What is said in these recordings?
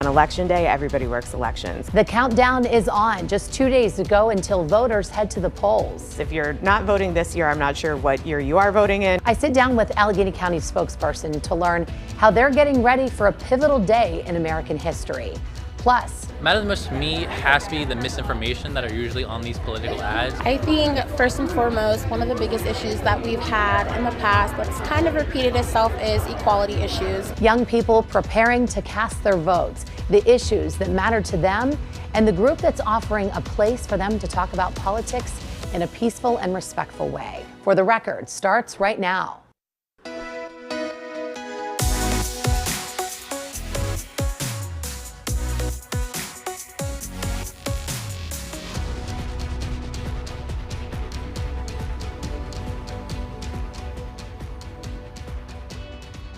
election day, everybody works elections. The countdown is on. Just 2 days to go until voters head to the polls. If you're not voting this year, I'm not sure what year you are voting in. I sit down with Allegheny County spokesperson to learn how they're getting ready for a pivotal day in American history. Plus, matters most to me has to be the misinformation that are usually on these political ads. I think first and foremost, one of the biggest issues that we've had in the past that's kind of repeated itself is equality issues. Young people preparing to cast their votes, the issues that matter to them, and the group that's offering a place for them to talk about politics in a peaceful and respectful way. For the Record starts right now.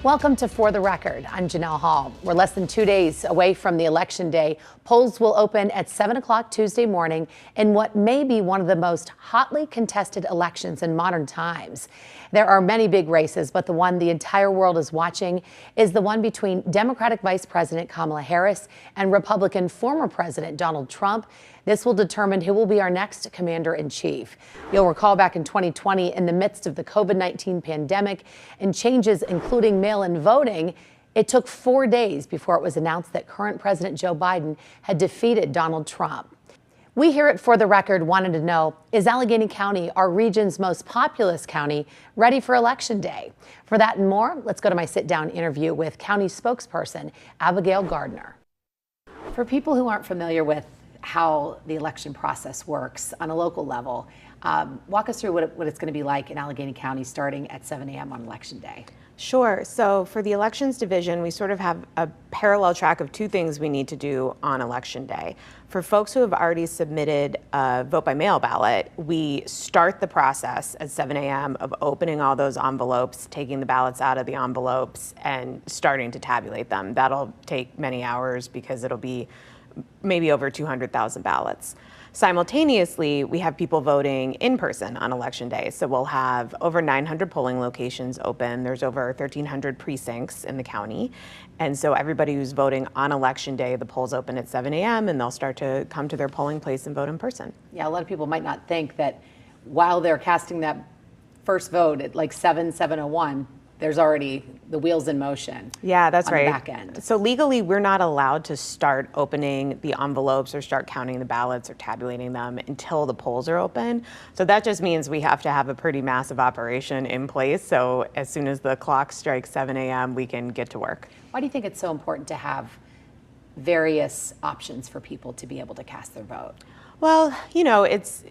Welcome to For the Record. I'm Janelle Hall. We're less than 2 days away from the election day. Polls will open at 7 o'clock Tuesday morning in what may be one of the most hotly contested elections in modern times. There are many big races, but the one the entire world is watching is the one between Democratic Vice President Kamala Harris and Republican former President Donald Trump. This will determine who will be our next commander-in-chief. You'll recall back in 2020, in the midst of the COVID-19 pandemic and changes including mail-in voting, it took 4 days before it was announced that current President Joe Biden had defeated Donald Trump. We here at For the Record wanted to know, is Allegheny County, our region's most populous county, ready for Election Day? For that and more, let's go to my sit-down interview with county spokesperson Abigail Gardner. For people who aren't familiar with how the election process works on a local level, walk us through what it's going to be like in Allegheny County starting at 7 a.m. on Election Day. Sure. So for the Elections Division, we sort of have a parallel track of two things we need to do on Election Day. For folks who have already submitted a vote by mail ballot, we start the process at 7 a.m. of opening all those envelopes, taking the ballots out of the envelopes, and starting to tabulate them. That'll take many hours because it'll be maybe over 200,000 ballots. Simultaneously, we have people voting in person on Election Day. So we'll have over 900 polling locations open. There's over 1,300 precincts in the county. And so everybody who's voting on Election Day, the polls open at 7 a.m. and they'll start to come to their polling place and vote in person. Yeah, a lot of people might not think that while they're casting that first vote at like 7:01, there's already the wheels in motion. Yeah, that's right. On the back end. So legally, we're not allowed to start opening the envelopes or start counting the ballots or tabulating them until the polls are open. So that just means we have to have a pretty massive operation in place. So as soon as the clock strikes 7 a.m., we can get to work. Why do you think it's so important to have various options for people to be able to cast their vote? Well, you know, it's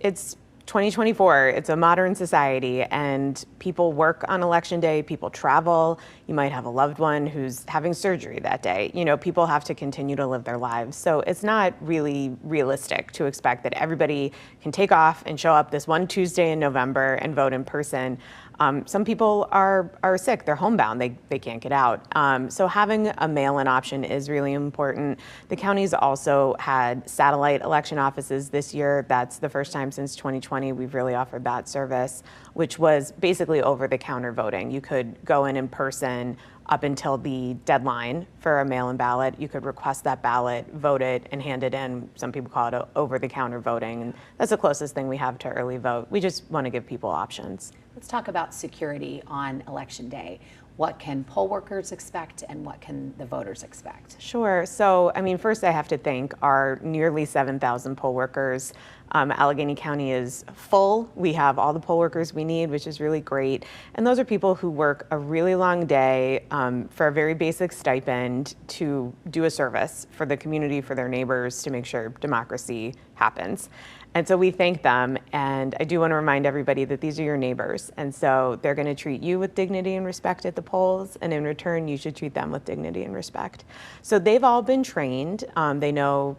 2024, it's a modern society, and people work on Election Day, people travel, you might have a loved one who's having surgery that day. You know, people have to continue to live their lives. So it's not really realistic to expect that everybody can take off and show up this one Tuesday in November and vote in person. Some people are sick, they're homebound, they can't get out. So having a mail-in option is really important. The county's also had satellite election offices this year. That's the first time since 2020 we've really offered that service, which was basically over-the-counter voting. You could go in person up until the deadline for a mail-in ballot. You could request that ballot, vote it, and hand it in. Some people call it over-the-counter voting, and that's the closest thing we have to early vote. We just want to give people options. Let's talk about security on Election Day. What can poll workers expect and what can the voters expect? Sure. So, I mean, first I have to thank our nearly 7,000 poll workers. Allegheny County is full. We have all the poll workers we need, which is really great. And those are people who work a really long day for a very basic stipend to do a service for the community, for their neighbors, to make sure democracy happens. And so we thank them, and I do want to remind everybody that these are your neighbors, and so they're going to treat you with dignity and respect at the polls, and in return, you should treat them with dignity and respect. So they've all been trained. They know,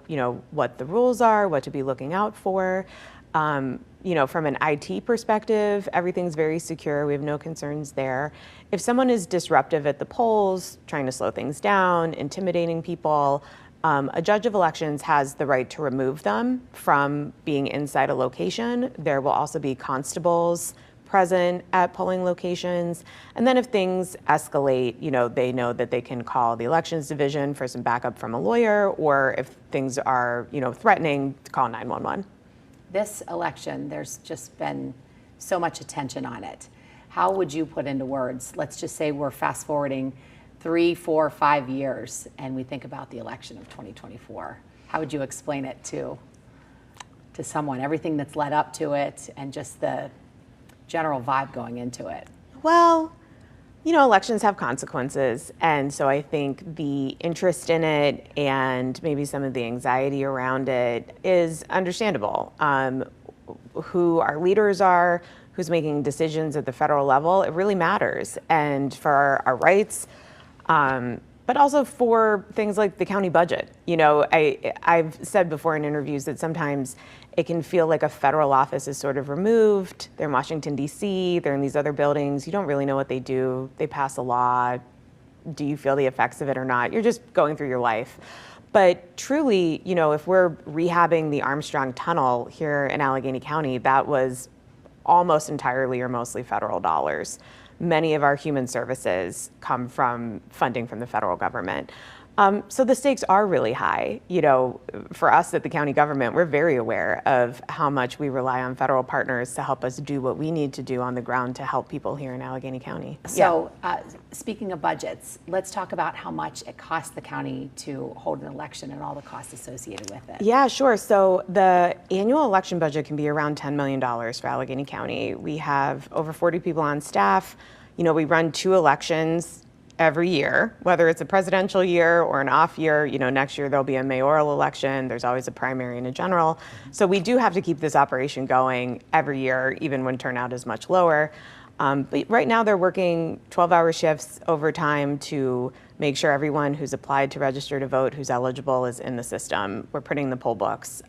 what the rules are, what to be looking out for. From an IT perspective, everything's very secure. We have no concerns there. If someone is disruptive at the polls, trying to slow things down, intimidating people, a judge of elections has the right to remove them from being inside a location. There will also be constables present at polling locations. And then if things escalate, they know that they can call the elections division for some backup from a lawyer, or if things are, threatening, to call 911. This election, there's just been so much attention on it. How would you put into words? Let's just say we're fast forwarding 3, 4, 5 years and we think about the election of 2024. How would you explain it to someone, everything that's led up to it and just the general vibe going into it? Well, elections have consequences. And so I think the interest in it and maybe some of the anxiety around it is understandable. Who our leaders are, who's making decisions at the federal level, it really matters. And for our rights, but also for things like the county budget. I've said before in interviews that sometimes it can feel like a federal office is sort of removed. They're in Washington, D.C., they're in these other buildings. You don't really know what they do. They pass a law. Do you feel the effects of it or not? You're just going through your life. But truly, if we're rehabbing the Armstrong Tunnel here in Allegheny County, that was almost entirely or mostly federal dollars. Many of our human services come from funding from the federal government. So the stakes are really high. For us at the county government, we're very aware of how much we rely on federal partners to help us do what we need to do on the ground to help people here in Allegheny County. So speaking of budgets, let's talk about how much it costs the county to hold an election and all the costs associated with it. Yeah, sure. So the annual election budget can be around $10 million for Allegheny County. We have over 40 people on staff. We run 2 elections every year, whether it's a presidential year or an off year. Next year there'll be a mayoral election. There's always a primary and a general. So we do have to keep this operation going every year, even when turnout is much lower. But right now they're working 12-hour shifts overtime to make sure everyone who's applied to register to vote, who's eligible, is in the system. We're printing the poll books.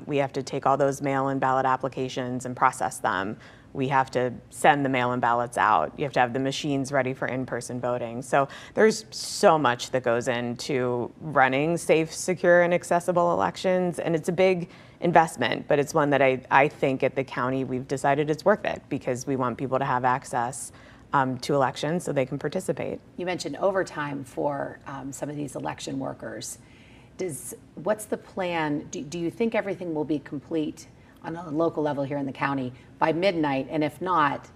We have to take all those mail-in ballot applications and process them. We have to send the mail-in ballots out. You have to have the machines ready for in-person voting. So there's so much that goes into running safe, secure, and accessible elections. And it's a big investment, but it's one that I think at the county we've decided it's worth it because we want people to have access to elections so they can participate. You mentioned overtime for some of these election workers. What's the plan? Do you think everything will be complete on a local level here in the county by midnight? And if not,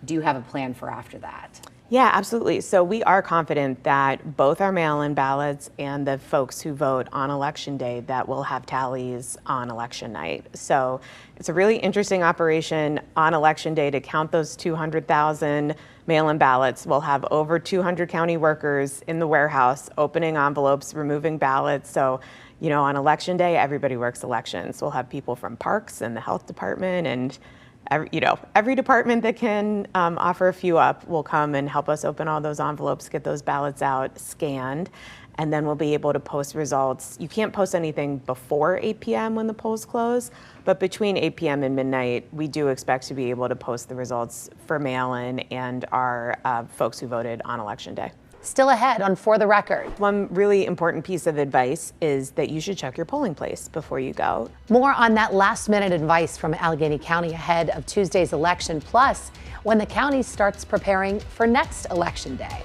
do you have a plan for after that? Yeah, absolutely. So we are confident that both our mail-in ballots and the folks who vote on election day that will have tallies on election night. So it's a really interesting operation on election day to count those 200,000 mail-in ballots. We'll have over 200 county workers in the warehouse opening envelopes, removing ballots. So on election day, everybody works elections. We'll have people from parks and the health department and every department that can offer a few up will come and help us open all those envelopes, get those ballots out, scanned, and then we'll be able to post results. You can't post anything before 8 p.m. when the polls close, but between 8 p.m. and midnight, we do expect to be able to post the results for mail-in and our folks who voted on election day. Still ahead on For the Record. One really important piece of advice is that you should check your polling place before you go. More on that last-minute advice from Allegheny County ahead of Tuesday's election, plus when the county starts preparing for next election day.